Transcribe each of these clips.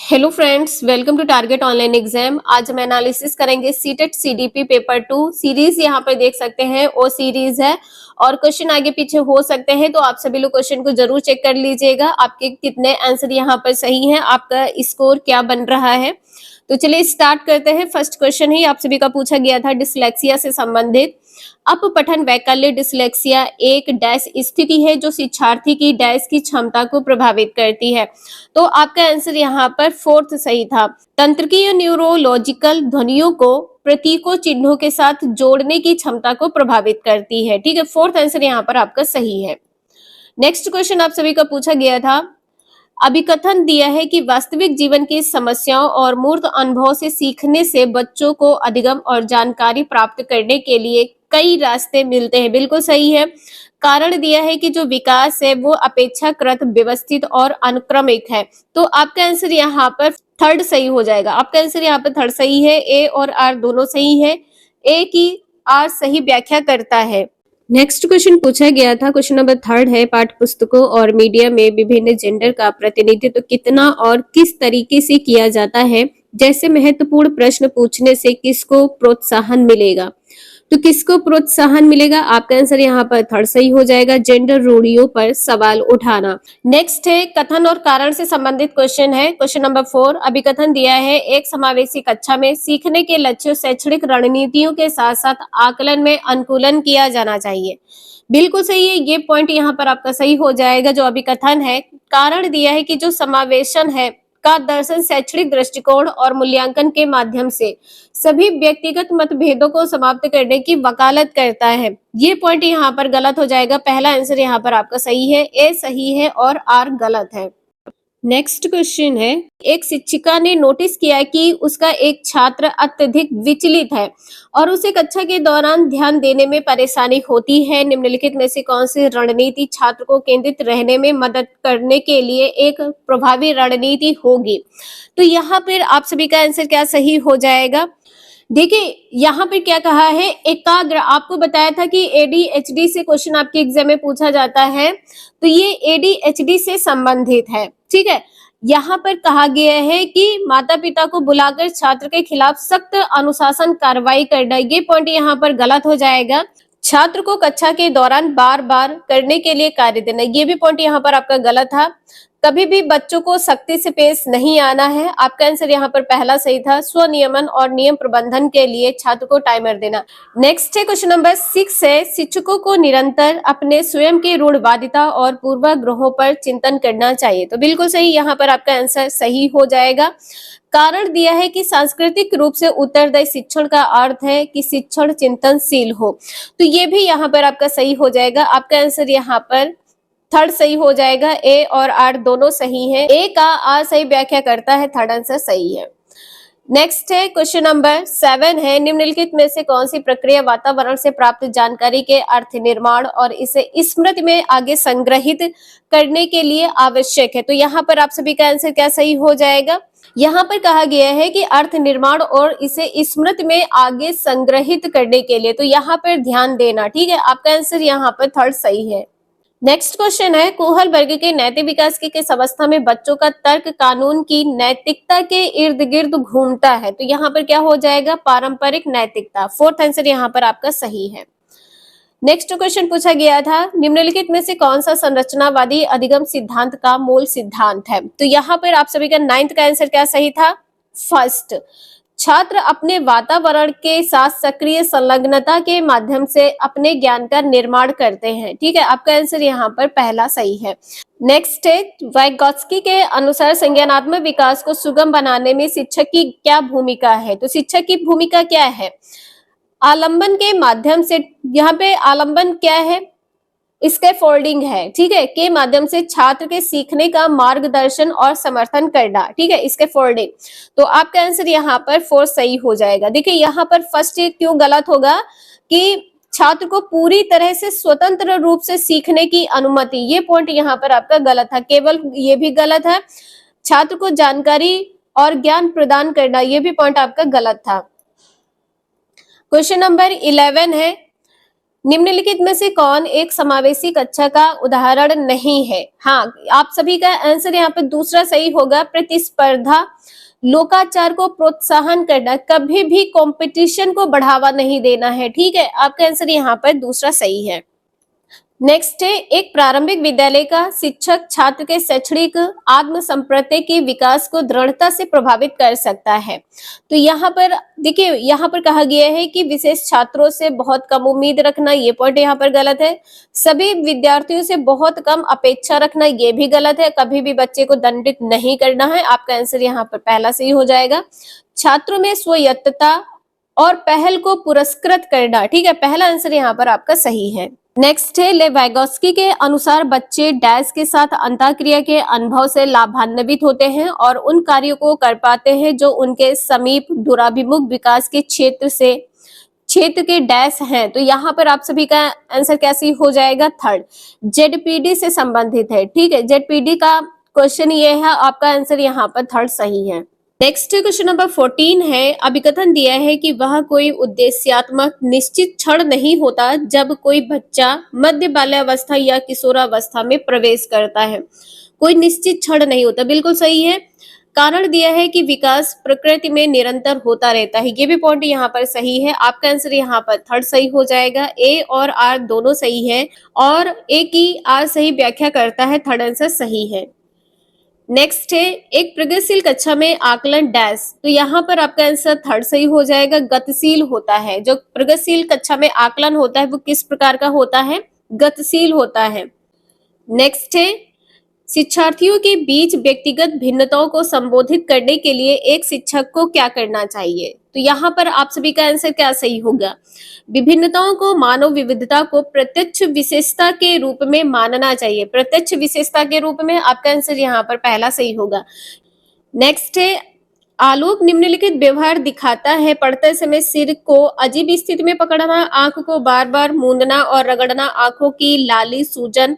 Hello friends, welcome to target online exam. आज हम analysis करेंगे सीटेट सीडीपी पेपर 2 सीरीज। यहाँ पर देख सकते हैं ओ सीरीज है और क्वेश्चन आगे पीछे हो सकते हैं, तो आप सभी लोग क्वेश्चन को जरूर चेक कर लीजिएगा। आपके कितने आंसर यहाँ पर सही हैं, आपका स्कोर क्या बन रहा है। तो चलिए स्टार्ट करते हैं। फर्स्ट क्वेश्चन ही आप सभी का पूछा गया था डिसलेक्सिया से संबंधित। अपपठन वैकल्य डिसलेक्सिया एक डैश स्थिति है जो शिक्षार्थी की डैश की क्षमता को प्रभावित करती है। तो आपका आंसर यहाँ पर फोर्थ सही था। तंत्रिकीय न्यूरोलॉजिकल ध्वनियों को प्रतीकों चिन्हों के साथ जोड़ने की क्षमता को प्रभावित करती है। ठीक है, फोर्थ आंसर यहाँ पर आपका सही है। नेक्स्ट क्वेश्चन आप सभी का पूछा गया था। अभिकथन दिया है कि वास्तविक जीवन की समस्याओं और मूर्त अनुभव से सीखने से बच्चों को अधिगम और जानकारी प्राप्त करने के लिए कई रास्ते मिलते हैं। बिल्कुल सही है। कारण दिया है कि जो विकास है वो अपेक्षाकृत व्यवस्थित और अनुक्रमिक है। तो आपका आंसर यहाँ पर थर्ड सही हो जाएगा। आपका आंसर यहाँ पर थर्ड सही है। ए और आर दोनों सही है। ए की आर सही व्याख्या करता है। नेक्स्ट क्वेश्चन पूछा गया था, क्वेश्चन नंबर थर्ड है। पाठ्य पुस्तकों और मीडिया में विभिन्न जेंडर का प्रतिनिधित्व कितना और किस तरीके से किया जाता है, जैसे महत्वपूर्ण प्रश्न पूछने से किसको प्रोत्साहन मिलेगा। तो किसको प्रोत्साहन मिलेगा, आपका आंसर यहाँ पर थर्ड सही हो जाएगा। जेंडर रूढ़ियों पर सवाल उठाना। नेक्स्ट है कथन और कारण से संबंधित क्वेश्चन है। क्वेश्चन नंबर 4 अभिकथन दिया है एक समावेशी कक्षा में सीखने के लक्ष्यों शैक्षणिक रणनीतियों के साथ साथ आकलन में अनुकूलन किया जाना चाहिए। बिल्कुल सही है, ये पॉइंट यहाँ पर आपका सही हो जाएगा जो अभिकथन है। कारण दिया है कि जो समावेशन है का दर्शन शैक्षणिक दृष्टिकोण और मूल्यांकन के माध्यम से सभी व्यक्तिगत मतभेदों को समाप्त करने की वकालत करता है। ये पॉइंट यहाँ पर गलत हो जाएगा। पहला आंसर यहाँ पर आपका सही है, ए सही है और आर गलत है। नेक्स्ट क्वेश्चन है, एक शिक्षिका ने नोटिस किया कि उसका एक छात्र अत्यधिक विचलित है और उसे कक्षा के दौरान ध्यान देने में परेशानी होती है। निम्नलिखित में से कौन सी रणनीति छात्र को केंद्रित रहने में मदद करने के लिए एक प्रभावी रणनीति होगी। तो यहाँ पर आप सभी का आंसर क्या सही हो जाएगा। देखिए यहाँ पर क्या कहा है, एकाग्र। आपको बताया था कि एडीएचडी से क्वेश्चन आपके एग्जाम में पूछा जाता है, तो ये एडीएचडी से संबंधित है। ठीक है, यहाँ पर कहा गया है कि माता पिता को बुलाकर छात्र के खिलाफ सख्त अनुशासन कार्रवाई करना। ये पॉइंट यहाँ पर गलत हो जाएगा। छात्र को कक्षा के दौरान बार बार करने के लिए कार्य देना, ये भी पॉइंट यहाँ पर आपका गलत था। कभी भी बच्चों को सख्ती से पेश नहीं आना है। आपका आंसर यहाँ पर पहला सही था। स्वनियमन और नियम प्रबंधन के लिए छात्र को टाइमर देना। नेक्स्ट है क्वेश्चन नंबर 6 है, शिक्षकों को निरंतर अपने स्वयं के रूढ़वादिता और पूर्वाग्रहों पर चिंतन करना चाहिए। तो बिल्कुल सही, यहाँ पर आपका आंसर सही हो जाएगा। कारण दिया है कि सांस्कृतिक रूप से उत्तरदायी शिक्षण का अर्थ है कि शिक्षण चिंतनशील हो। तो ये भी यहाँ पर आपका सही हो जाएगा। आपका आंसर यहाँ पर थर्ड सही हो जाएगा। ए और आर दोनों सही हैं। ए का आर सही व्याख्या करता है, थर्ड आंसर सही है। नेक्स्ट है क्वेश्चन नंबर 7 है, निम्नलिखित में से कौन सी प्रक्रिया वातावरण से प्राप्त जानकारी के अर्थ निर्माण और इसे स्मृति में आगे संग्रहित करने के लिए आवश्यक है। तो यहाँ पर आप सभी का आंसर क्या सही हो जाएगा। यहाँ पर कहा गया है कि अर्थ निर्माण और इसे स्मृति में आगे संग्रहित करने के लिए, तो यहाँ पर ध्यान देना। ठीक है, आपका आंसर यहाँ पर थर्ड सही है। नेक्स्ट क्वेश्चन है, कोहल वर्ग के नैतिक विकास की किस अवस्था में बच्चों का तर्क कानून की नैतिकता के इर्द गिर्द घूमता है। तो यहाँ पर क्या हो जाएगा, पारंपरिक नैतिकता। फोर्थ आंसर यहाँ पर आपका सही है। नेक्स्ट क्वेश्चन पूछा गया था, निम्नलिखित में से कौन सा संरचनावादी अधिगम सिद्धांत का मूल सिद्धांत है। तो यहाँ पर आप सभी का 9th का आंसर क्या सही था, फर्स्ट। छात्र अपने वातावरण के साथ सक्रिय संलग्नता के माध्यम से अपने ज्ञान का निर्माण करते हैं। ठीक है, आपका आंसर यहाँ पर पहला सही है। नेक्स्ट है, वाइगॉत्स्की के अनुसार संज्ञानात्मक विकास को सुगम बनाने में शिक्षक की क्या भूमिका है। तो शिक्षक की भूमिका क्या है, आलंबन के माध्यम से। यहाँ पे आलंबन क्या है, स्कैफोल्डिंग है। ठीक है, के माध्यम से छात्र के सीखने का मार्गदर्शन और समर्थन करना। ठीक है, स्कैफोल्डिंग। तो आपका आंसर यहाँ पर फोर्थ सही हो जाएगा। देखिए यहाँ पर फर्स्ट क्यों गलत होगा कि छात्र को पूरी तरह से स्वतंत्र रूप से सीखने की अनुमति, ये पॉइंट यहाँ पर आपका गलत था। केवल ये भी गलत है। छात्र को जानकारी और ज्ञान प्रदान करना, ये भी पॉइंट आपका गलत था। क्वेश्चन नंबर 11 है, निम्नलिखित में से कौन एक समावेशी कक्षा का उदाहरण नहीं है? हाँ, आप सभी का आंसर यहाँ पे दूसरा सही होगा, प्रतिस्पर्धा, लोकाचार को प्रोत्साहन करना, कभी भी कंपटीशन को बढ़ावा नहीं देना है। ठीक है, आपका आंसर यहाँ पर दूसरा सही है। नेक्स्ट है, एक प्रारंभिक विद्यालय का शिक्षक छात्र के शैक्षणिक आत्म संप्रत्यय के विकास को दृढ़ता से प्रभावित कर सकता है। तो यहाँ पर देखिए, यहाँ पर कहा गया है कि विशेष छात्रों से बहुत कम उम्मीद रखना, ये पॉइंट यहाँ पर गलत है। सभी विद्यार्थियों से बहुत कम अपेक्षा रखना, ये भी गलत है। कभी भी बच्चे को दंडित नहीं करना है, आपका आंसर यहाँ पर पहला सही हो जाएगा। छात्रों में स्वायत्तता और पहल को पुरस्कृत करना, ठीक है, पहला आंसर यहाँ पर आपका सही है। नेक्स्ट है, लेवाइगोस्की के अनुसार बच्चे डैश के साथ अंतःक्रिया के अनुभव से लाभान्वित होते हैं और उन कार्यों को कर पाते हैं जो उनके समीप दूराभिमुख विकास के क्षेत्र के डैश हैं। तो यहाँ पर आप सभी का आंसर कैसे हो जाएगा? थर्ड, जेडपीडी से संबंधित है। ठीक है, जेडपीडी का क्वेश्चन ये है, आपका आंसर यहाँ पर थर्ड सही है। नेक्स्ट क्वेश्चन नंबर 14 है, अभिकथन दिया है कि वह कोई उद्देश्यात्मक निश्चित क्षण नहीं होता जब कोई बच्चा मध्य बाल्यावस्था या किशोरावस्था में प्रवेश करता है। कोई निश्चित क्षण नहीं होता, बिल्कुल सही है। कारण दिया है कि विकास प्रकृति में निरंतर होता रहता है, ये भी पॉइंट यहाँ पर सही है। आपका आंसर यहाँ पर थर्ड सही हो जाएगा। ए और आर दोनों सही है और ए की आर सही व्याख्या करता है, थर्ड आंसर सही है। नेक्स्ट है, एक प्रगतिशील कक्षा में आकलन डैश, तो यहाँ पर आपका आंसर थर्ड सही हो जाएगा, गतिशील होता है। जो प्रगतिशील कक्षा में आकलन होता है वो किस प्रकार का होता है? गतिशील होता है। नेक्स्ट है, शिक्षार्थियों के बीच व्यक्तिगत भिन्नताओं को संबोधित करने के लिए एक शिक्षक को क्या करना चाहिए? तो यहाँ पर आप सभी का आंसर क्या सही होगा? विभिन्नताओं को मानव विविधता को प्रत्यक्ष विशेषता के रूप में मानना चाहिए, प्रत्यक्ष विशेषता के रूप में। आपका आंसर यहाँ पर पहला सही होगा। नेक्स्ट है, आलोक निम्नलिखित व्यवहार दिखाता है, पढ़ते समय सिर को अजीब स्थिति में पकड़ना, आंख को बार बार मूंदना और रगड़ना, आंखों की लाली सूजन,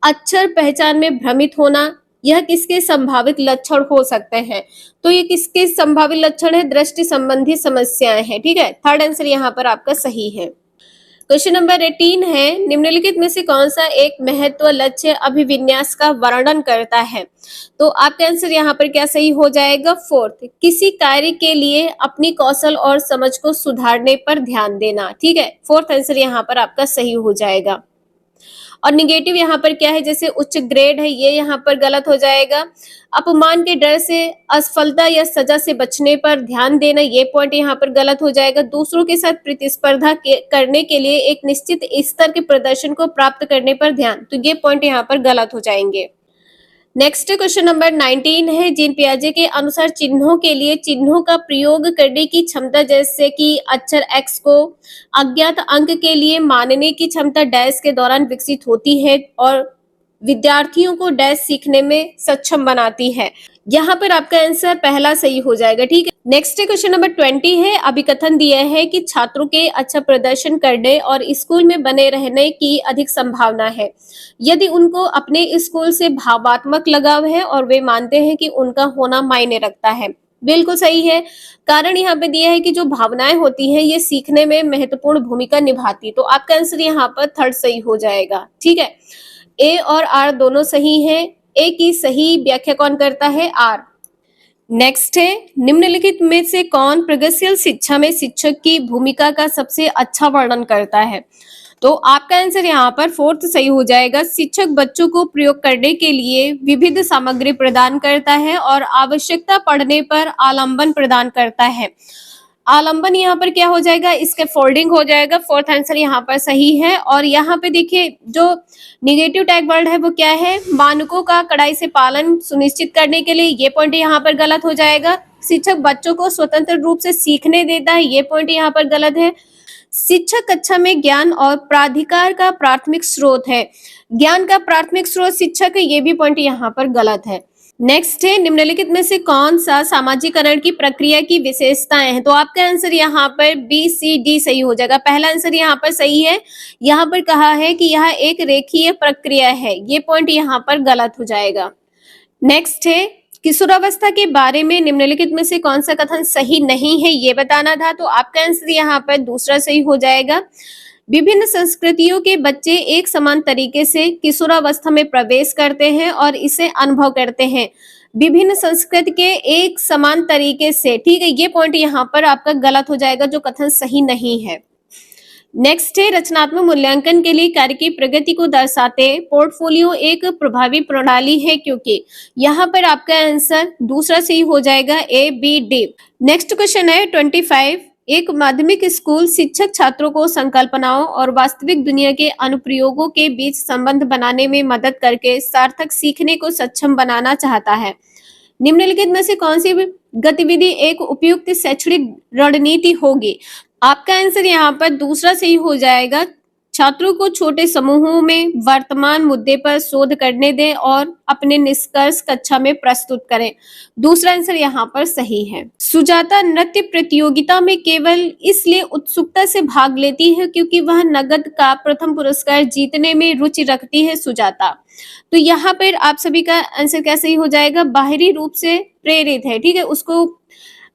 अक्षर पहचान में भ्रमित होना, यह किसके संभावित लक्षण हो सकते हैं? तो ये किसके संभावित लक्षण है? दृष्टि संबंधी समस्याएं हैं। ठीक है, थर्ड आंसर यहाँ पर आपका सही है। क्वेश्चन नंबर 18 है, निम्नलिखित में से कौन सा एक महत्व लक्ष्य अभिविन्यास का वर्णन करता है? तो आपका आंसर यहाँ पर क्या सही हो जाएगा? फोर्थ, किसी कार्य के लिए अपनी कौशल और समझ को सुधारने पर ध्यान देना। ठीक है, फोर्थ आंसर यहाँ पर आपका सही हो जाएगा। और निगेटिव यहाँ पर क्या है? जैसे उच्च ग्रेड है, ये यहाँ पर गलत हो जाएगा। अपमान के डर से असफलता या सजा से बचने पर ध्यान देना, ये पॉइंट यहाँ पर गलत हो जाएगा। दूसरों के साथ प्रतिस्पर्धा करने के लिए एक निश्चित स्तर के प्रदर्शन को प्राप्त करने पर ध्यान, तो ये पॉइंट यहाँ पर गलत हो जाएंगे। नेक्स्ट क्वेश्चन नंबर 19 है, जीन पियाजे के अनुसार चिन्हों के लिए चिन्हों का प्रयोग करने की क्षमता, जैसे कि अक्षर एक्स को अज्ञात अंक के लिए मानने की क्षमता डैश के दौरान विकसित होती है और विद्यार्थियों को डैश सीखने में सक्षम बनाती है। यहाँ पर आपका आंसर पहला सही हो जाएगा। ठीक है, नेक्स्ट क्वेश्चन नंबर 20 है, अभिकथन दिया है कि छात्रों के अच्छा प्रदर्शन करने और स्कूल में बने रहने की अधिक संभावना है यदि उनको अपने स्कूल से भावात्मक लगाव है और वे मानते हैं कि उनका होना मायने रखता है। बिल्कुल सही है। कारण यहाँ पे दिया है कि जो भावनाएं होती हैं ये सीखने में महत्वपूर्ण भूमिका निभाती, तो आपका आंसर यहाँ पर थर्ड सही हो जाएगा। ठीक है, ए और आर दोनों सही हैं। ए की सही व्याख्या कौन करता है? आर। नेक्स्ट है, निम्नलिखित में से कौन प्रगतिशील शिक्षा में शिक्षक की भूमिका का सबसे अच्छा वर्णन करता है? तो आपका आंसर यहाँ पर फोर्थ सही हो जाएगा। शिक्षक बच्चों को प्रयोग करने के लिए विविध सामग्री प्रदान करता है और आवश्यकता पड़ने पर आलंबन प्रदान करता है। आलंबन यहाँ पर क्या हो जाएगा? इसके फोल्डिंग हो जाएगा। फोर्थ आंसर यहाँ पर सही है। और यहाँ पे देखिए जो निगेटिव टैग वर्ड है वो क्या है? मानकों का कड़ाई से पालन सुनिश्चित करने के लिए, ये पॉइंट यहाँ पर गलत हो जाएगा। शिक्षक बच्चों को स्वतंत्र रूप से सीखने देता है, ये पॉइंट यहाँ पर गलत है। शिक्षक कक्षा में ज्ञान और प्राधिकार का प्राथमिक स्रोत है, ज्ञान का प्राथमिक स्रोत शिक्षक है, ये भी पॉइंट यहाँ पर गलत है। नेक्स्ट है, निम्नलिखित में से कौन सा सामाजिकरण की प्रक्रिया की विशेषताएं हैं? तो आपका आंसर यहाँ पर बी सी डी सही हो जाएगा। पहला आंसर यहाँ पर सही है। यहाँ पर कहा है कि यह एक रेखीय प्रक्रिया है, ये पॉइंट यहाँ पर गलत हो जाएगा। नेक्स्ट है, किशोरावस्था के बारे में निम्नलिखित में से कौन सा कथन सही नहीं है, ये बताना था, तो आपका आंसर यहाँ पर दूसरा सही हो जाएगा। विभिन्न संस्कृतियों के बच्चे एक समान तरीके से किशोरावस्था में प्रवेश करते हैं और इसे अनुभव करते हैं। विभिन्न संस्कृति के एक समान तरीके से, ठीक है, ये पॉइंट यहाँ पर आपका गलत हो जाएगा, जो कथन सही नहीं है। नेक्स्ट है, रचनात्मक मूल्यांकन के लिए कार्य की प्रगति को दर्शाते पोर्टफोलियो एक प्रभावी प्रणाली है, क्योंकि यहाँ पर आपका आंसर दूसरा सही हो जाएगा, A B D. Next question है 25, एक माध्यमिक स्कूल शिक्षक छात्रों को संकल्पनाओं और वास्तविक दुनिया के अनुप्रयोगों के बीच संबंध बनाने में मदद करके सार्थक सीखने को सक्षम बनाना चाहता है। निम्नलिखित में से कौन सी गतिविधि एक उपयुक्त शैक्षणिक रणनीति होगी? आपका आंसर यहाँ पर दूसरा सही हो जाएगा। छात्रों को छोटे समूहों में वर्तमान मुद्दे पर शोध करने दें और अपने निष्कर्ष कक्षा में प्रस्तुत करें। दूसरा आंसर यहाँ पर सही है। सुजाता नृत्य प्रतियोगिता में केवल इसलिए उत्सुकता से भाग लेती है क्योंकि वह नगद का प्रथम पुरस्कार जीतने में रुचि रखती है। सुजाता, तो यहाँ पर आप सभी का आंसर क्या सही हो जाएगा? बाहरी रूप से प्रेरित है, ठीक है। उसको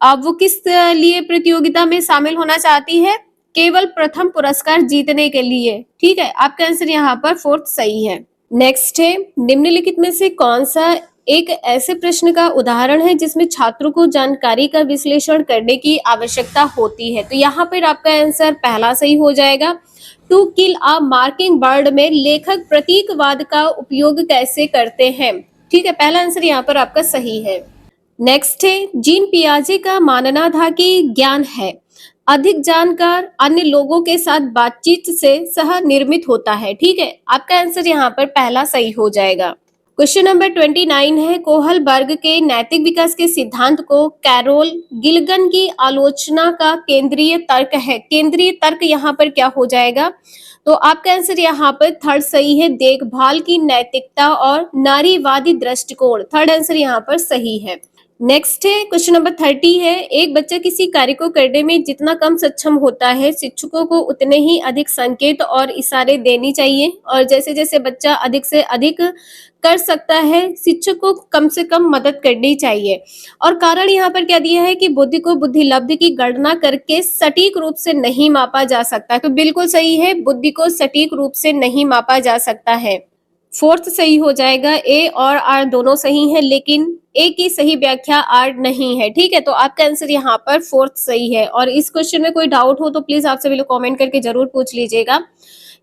अब वो किस लिए प्रतियोगिता में शामिल होना चाहती है? केवल प्रथम पुरस्कार जीतने के लिए, ठीक है। आपका आंसर यहाँ पर फोर्थ सही है। नेक्स्ट है, निम्नलिखित में से कौन सा एक ऐसे प्रश्न का उदाहरण है जिसमें छात्रों को जानकारी का विश्लेषण करने की आवश्यकता होती है? तो यहाँ पर आपका आंसर पहला सही हो जाएगा। To kill a mocking bird में लेखक प्रतीकवाद का उपयोग कैसे करते हैं? ठीक है, पहला आंसर यहाँ पर आपका सही है। नेक्स्ट है, जीन पियाजे का मानना था कि ज्ञान है अधिक जानकार अन्य लोगों के साथ बातचीत से सह निर्मित होता है, ठीक है। आपका आंसर यहाँ पर पहला सही हो जाएगा। क्वेश्चन नंबर 29 है, कोहलबर्ग के नैतिक विकास के सिद्धांत को कैरोल गिलगन की आलोचना का केंद्रीय तर्क है। केंद्रीय तर्क यहाँ पर क्या हो जाएगा? तो आपका आंसर यहाँ पर थर्ड सही है, देखभाल की नैतिकता और नारीवादी दृष्टिकोण। थर्ड आंसर यहाँ पर सही है। नेक्स्ट है, क्वेश्चन नंबर 30 है, एक बच्चा किसी कार्य को करने में जितना कम सक्षम होता है शिक्षकों को उतने ही अधिक संकेत और इशारे देनी चाहिए, और जैसे जैसे बच्चा अधिक से अधिक कर सकता है शिक्षक को कम से कम मदद करनी चाहिए। और कारण यहाँ पर क्या दिया है कि बुद्धि को बुद्धिलब्धि की गणना करके सटीक रूप से नहीं मापा जा सकता। तो बिल्कुल सही है, बुद्धि को सटीक रूप से नहीं मापा जा सकता है। फोर्थ सही हो जाएगा। ए और आर दोनों सही है, लेकिन ए की सही व्याख्या आर नहीं है, ठीक है। तो आपका आंसर यहाँ पर फोर्थ सही है। और इस क्वेश्चन में कोई डाउट हो तो प्लीज आप सभी लोग कमेंट करके जरूर पूछ लीजिएगा।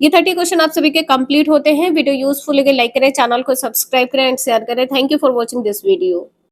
ये 30 क्वेश्चन आप सभी के कंप्लीट होते हैं। वीडियो यूजफुल लगे लाइक करें, चैनल को सब्सक्राइब करें एंड शेयर करें। Thank you for watching this video.